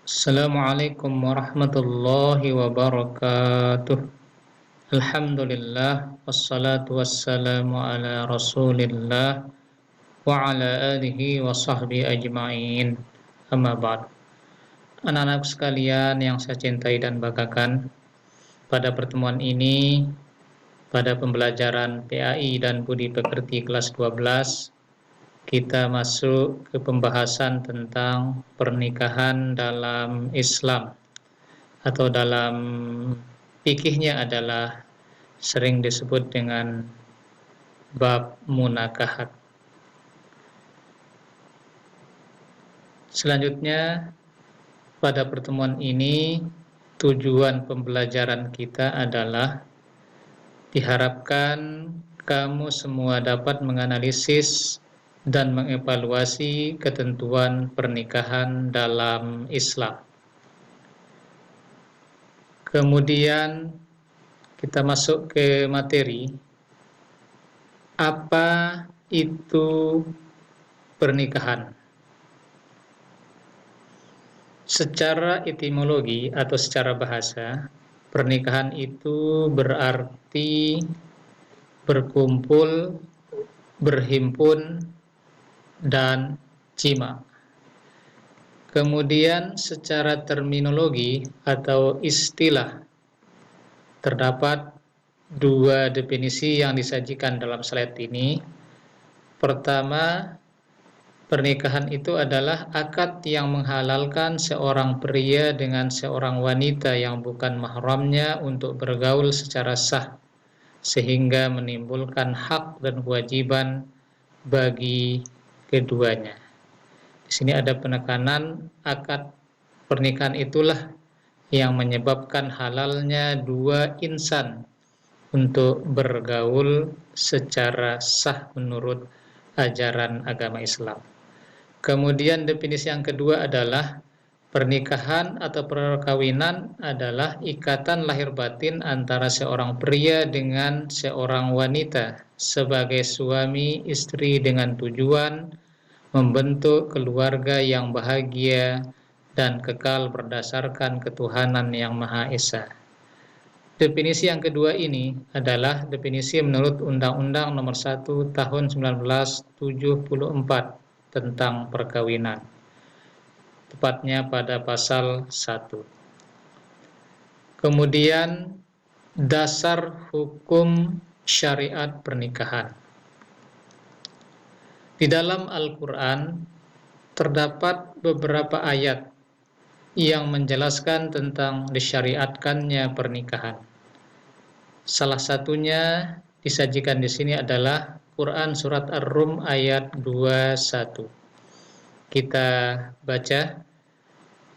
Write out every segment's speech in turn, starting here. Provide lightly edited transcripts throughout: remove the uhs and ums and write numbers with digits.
Assalamualaikum warahmatullahi wabarakatuh. Alhamdulillah wassalatu wassalamu ala Rasulillah wa ala alihi wa sahbihi ajma'in. Amma ba'd. Anak-anak sekalian yang saya cintai dan banggakan, pada pertemuan ini, pada pembelajaran PAI dan Budi Pekerti kelas 12, kita masuk ke pembahasan tentang pernikahan dalam Islam, atau dalam fikihnya adalah sering disebut dengan bab munakahat. Selanjutnya, pada pertemuan ini tujuan pembelajaran kita adalah diharapkan kamu semua dapat menganalisis dan mengevaluasi ketentuan pernikahan dalam Islam. Kemudian kita masuk ke materi. Apa itu pernikahan? Secara etimologi atau secara bahasa, pernikahan itu berarti berkumpul, berhimpun, dan jima. Kemudian secara terminologi atau istilah, terdapat dua definisi yang disajikan dalam slide ini. Pertama, pernikahan itu adalah akad yang menghalalkan seorang pria dengan seorang wanita yang bukan mahramnya untuk bergaul secara sah, sehingga menimbulkan hak dan kewajiban bagi keduanya. Di sini ada penekanan akad pernikahan itulah yang menyebabkan halalnya dua insan untuk bergaul secara sah menurut ajaran agama Islam. Kemudian definisi yang kedua adalah pernikahan atau perkawinan adalah ikatan lahir batin antara seorang pria dengan seorang wanita sebagai suami istri dengan tujuan membentuk keluarga yang bahagia dan kekal berdasarkan ketuhanan yang Maha Esa. Definisi yang kedua ini adalah definisi menurut Undang-Undang Nomor 1 Tahun 1974 tentang perkawinan, tepatnya pada pasal 1. Kemudian dasar hukum syariat pernikahan. Di dalam Al-Quran terdapat beberapa ayat yang menjelaskan tentang disyariatkannya pernikahan. Salah satunya disajikan di sini adalah Quran surat Ar-Rum ayat 21. Kita baca.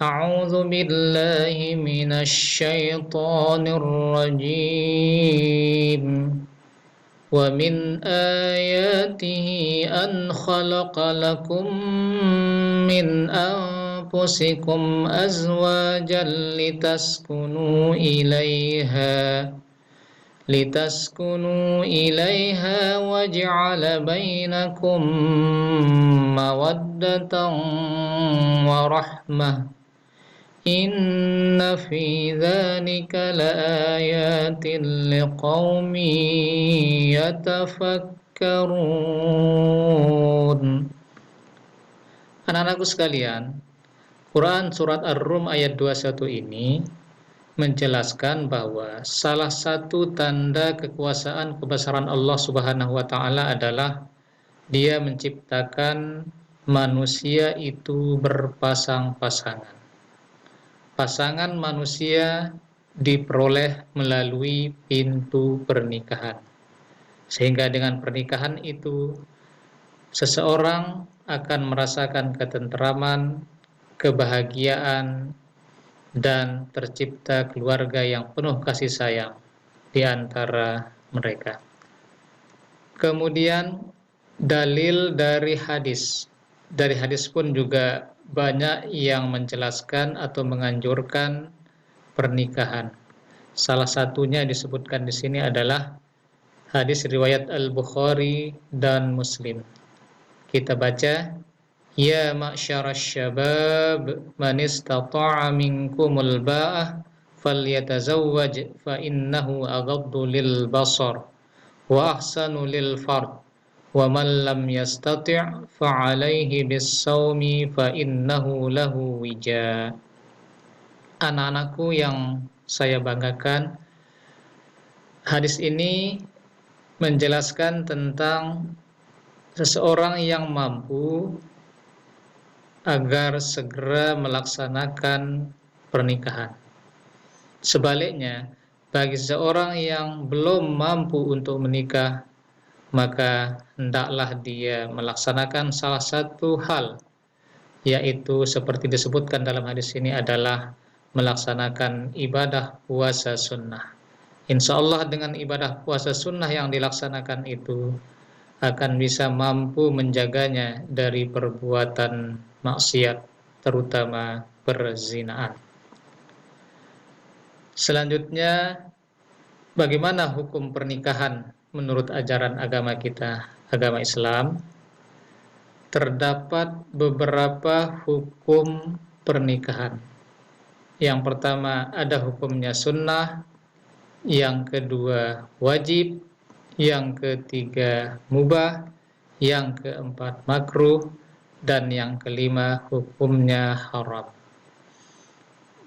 A'udzu billahi minasy syaithanir rajim. Wa min ayatihi an khalaqa lakum min anfusikum azwajan litaskunu ilaiha waj'ala bainakum mawaddatan wa rahmah. Inna fi dzalika laayatin liqaumin yatafakkarun. Anak-anakku sekalian, Quran surat Ar-Rum ayat 21 ini menjelaskan bahwa salah satu tanda kekuasaan kebesaran Allah Subhanahu wa taala adalah Dia menciptakan manusia itu berpasang-pasangan. Pasangan manusia diperoleh melalui pintu pernikahan. Sehingga dengan pernikahan itu seseorang akan merasakan ketenteraman, kebahagiaan, dan tercipta keluarga yang penuh kasih sayang di antara mereka. Kemudian dalil dari hadis. Dari hadis pun juga banyak yang menjelaskan atau menganjurkan pernikahan. Salah satunya disebutkan di sini adalah hadis riwayat Al-Bukhari dan Muslim. Kita baca. Ya ma'syaras syabab man istata'a minkumul ba'ah falyatazawwaj fa innahu aghaddu lil basar wa ahsanu lil fard wa man lam yastati' fa 'alaihi bis shaumi fa innahu lahu wija. Anak-anakku yang saya banggakan, hadis ini menjelaskan tentang seseorang yang mampu agar segera melaksanakan pernikahan. Sebaliknya, bagi seseorang yang belum mampu untuk menikah, maka hendaklah dia melaksanakan salah satu hal, yaitu seperti disebutkan dalam hadis ini adalah melaksanakan ibadah puasa sunnah. Insya Allah dengan ibadah puasa sunnah yang dilaksanakan itu akan bisa mampu menjaganya dari perbuatan maksiat, terutama perzinaan. Selanjutnya, bagaimana hukum pernikahan menurut ajaran agama kita, agama Islam? Terdapat beberapa hukum pernikahan. Yang pertama ada hukumnya sunnah, yang kedua wajib, yang ketiga mubah, yang keempat makruh, dan yang kelima hukumnya haram.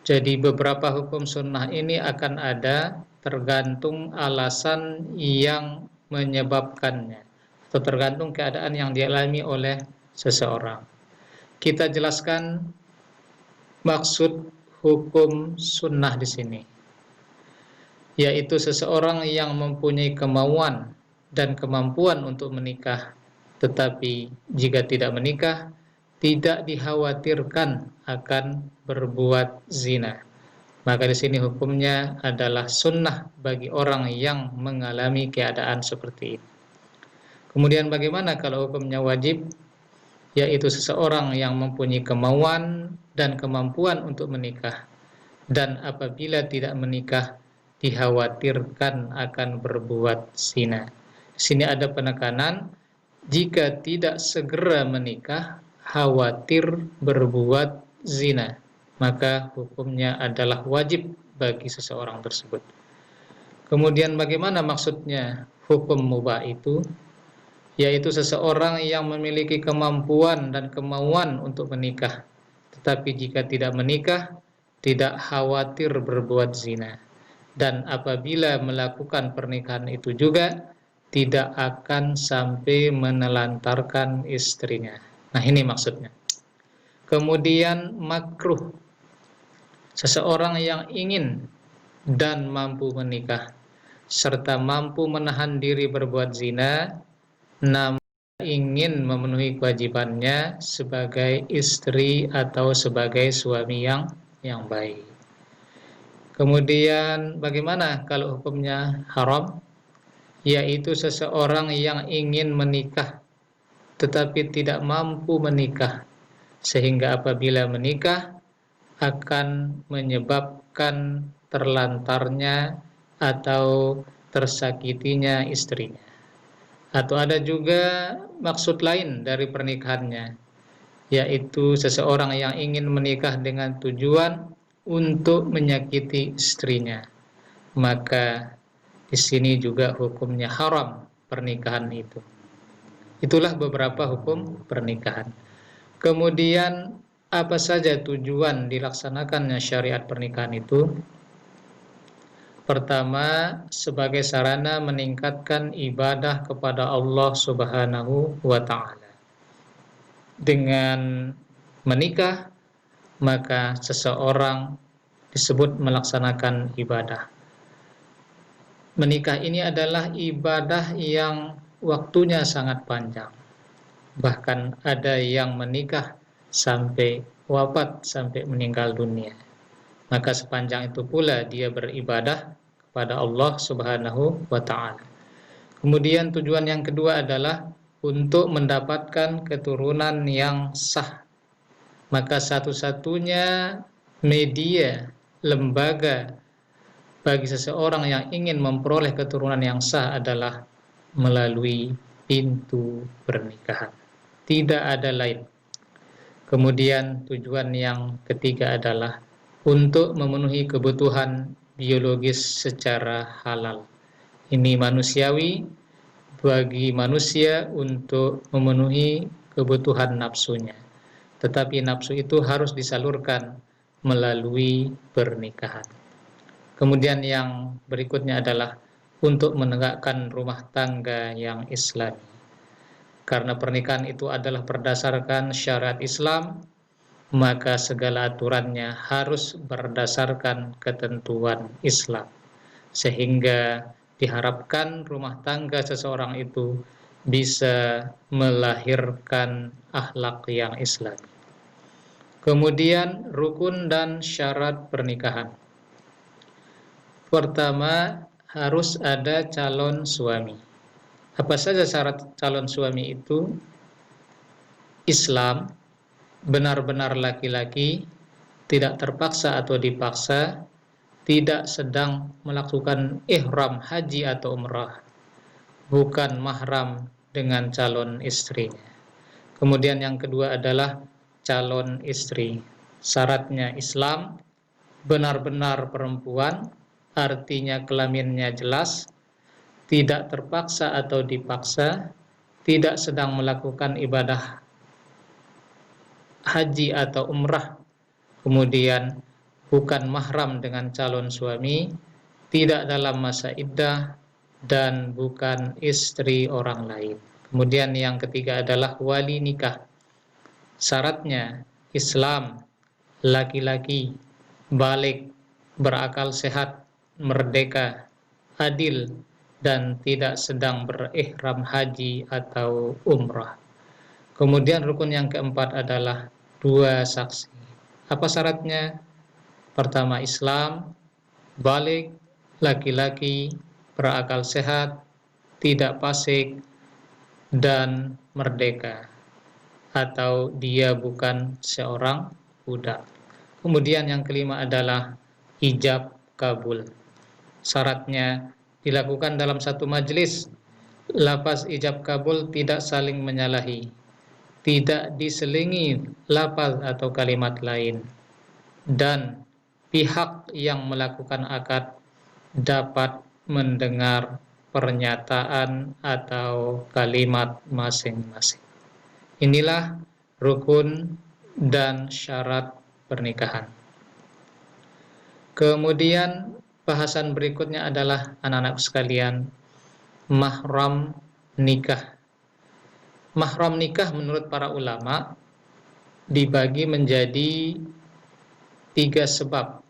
Jadi beberapa hukum sunnah ini akan ada tergantung alasan yang menyebabkannya atau tergantung keadaan yang dialami oleh seseorang. Kita jelaskan maksud hukum sunnah di sini, yaitu seseorang yang mempunyai kemauan dan kemampuan untuk menikah, tetapi jika tidak menikah, tidak dikhawatirkan akan berbuat zina. Maka di sini hukumnya adalah sunnah bagi orang yang mengalami keadaan seperti ini. Kemudian bagaimana kalau hukumnya wajib? Yaitu seseorang yang mempunyai kemauan dan kemampuan untuk menikah, dan apabila tidak menikah, dikhawatirkan akan berbuat zina. Di sini ada penekanan, jika tidak segera menikah, khawatir berbuat zina, maka hukumnya adalah wajib bagi seseorang tersebut. Kemudian bagaimana maksudnya hukum mubah itu? Yaitu seseorang yang memiliki kemampuan dan kemauan untuk menikah, tetapi jika tidak menikah, tidak khawatir berbuat zina. Dan apabila melakukan pernikahan itu juga, tidak akan sampai menelantarkan istrinya. Nah, ini maksudnya. Kemudian makruh, seseorang yang ingin dan mampu menikah, serta mampu menahan diri berbuat zina, namun ingin memenuhi kewajibannya sebagai istri atau sebagai suami yang baik. Kemudian bagaimana kalau hukumnya haram? Yaitu seseorang yang ingin menikah tetapi tidak mampu menikah, sehingga apabila menikah akan menyebabkan terlantarnya atau tersakitinya istrinya. Atau ada juga maksud lain dari pernikahannya, yaitu seseorang yang ingin menikah dengan tujuan untuk menyakiti istrinya. Maka di sini juga hukumnya haram pernikahan itu. Itulah beberapa hukum pernikahan. Kemudian apa saja tujuan dilaksanakannya syariat pernikahan itu? Pertama, sebagai sarana meningkatkan ibadah kepada Allah Subhanahu wa Ta'ala. Dengan menikah, maka seseorang disebut melaksanakan ibadah. Menikah ini adalah ibadah yang waktunya sangat panjang. Bahkan ada yang menikah sampai wafat, sampai meninggal dunia. Maka sepanjang itu pula dia beribadah kepada Allah Subhanahu wa Ta'ala. Kemudian tujuan yang kedua adalah untuk mendapatkan keturunan yang sah. Maka satu-satunya media, lembaga bagi seseorang yang ingin memperoleh keturunan yang sah adalah melalui pintu pernikahan. Tidak ada lain. Kemudian tujuan yang ketiga adalah untuk memenuhi kebutuhan biologis secara halal. Ini manusiawi bagi manusia untuk memenuhi kebutuhan nafsunya. Tetapi nafsu itu harus disalurkan melalui pernikahan. Kemudian yang berikutnya adalah untuk menegakkan rumah tangga yang islami. Karena pernikahan itu adalah berdasarkan syariat Islam, maka segala aturannya harus berdasarkan ketentuan Islam. Sehingga diharapkan rumah tangga seseorang itu bisa melahirkan akhlak yang islami. Kemudian rukun dan syarat pernikahan. Pertama, harus ada calon suami. Apa saja syarat calon suami itu? Islam, benar-benar laki-laki, tidak terpaksa atau dipaksa, tidak sedang melakukan ihram haji atau umrah, bukan mahram dengan calon istrinya. Kemudian yang kedua adalah calon istri. Syaratnya Islam, benar-benar perempuan, artinya kelaminnya jelas, tidak terpaksa atau dipaksa, tidak sedang melakukan ibadah haji atau umrah, kemudian bukan mahram dengan calon suami, tidak dalam masa iddah, dan bukan istri orang lain. Kemudian yang ketiga adalah wali nikah. Syaratnya Islam, laki-laki, balik, berakal sehat, merdeka, adil, dan tidak sedang berihram haji atau umrah. Kemudian rukun yang keempat adalah 2 saksi. Apa syaratnya? Pertama Islam, balik, laki-laki, berakal sehat, tidak fasik, dan merdeka, atau dia bukan seorang budak. Kemudian yang kelima adalah ijab kabul. Syaratnya dilakukan dalam satu majelis. Lafaz ijab kabul tidak saling menyalahi, tidak diselingi lafaz atau kalimat lain, dan pihak yang melakukan akad dapat mendengar pernyataan atau kalimat masing-masing. Inilah rukun dan syarat pernikahan. Kemudian bahasan berikutnya adalah anak-anak sekalian, mahram nikah. Mahram nikah menurut para ulama dibagi menjadi 3 sebab.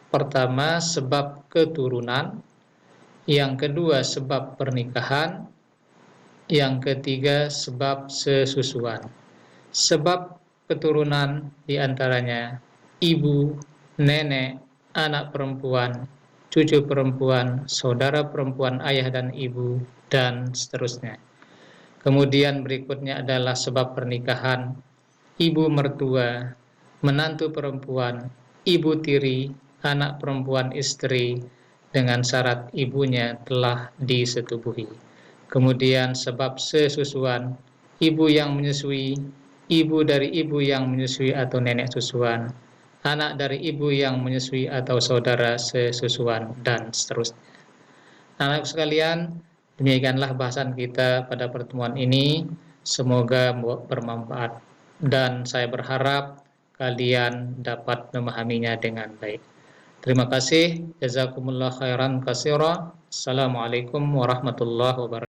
Pertama, sebab keturunan. Yang kedua, sebab pernikahan. Yang ketiga, sebab sesusuan. Sebab keturunan diantaranya ibu, nenek, anak perempuan, cucu perempuan, saudara perempuan ayah dan ibu, dan seterusnya. Kemudian berikutnya adalah sebab pernikahan, ibu mertua, menantu perempuan, ibu tiri, anak perempuan istri, dengan syarat ibunya telah disetubuhi. Kemudian sebab sesusuan, ibu yang menyusui, ibu dari ibu yang menyusui atau nenek susuan, anak dari ibu yang menyusui atau saudara sesusuan, dan seterusnya. Anak sekalian, demikianlah bahasan kita pada pertemuan ini. Semoga bermanfaat, dan saya berharap kalian dapat memahaminya dengan baik. Terima kasih. Jazakumullah khairan katsira. Assalamualaikum warahmatullahi wabarakatuh.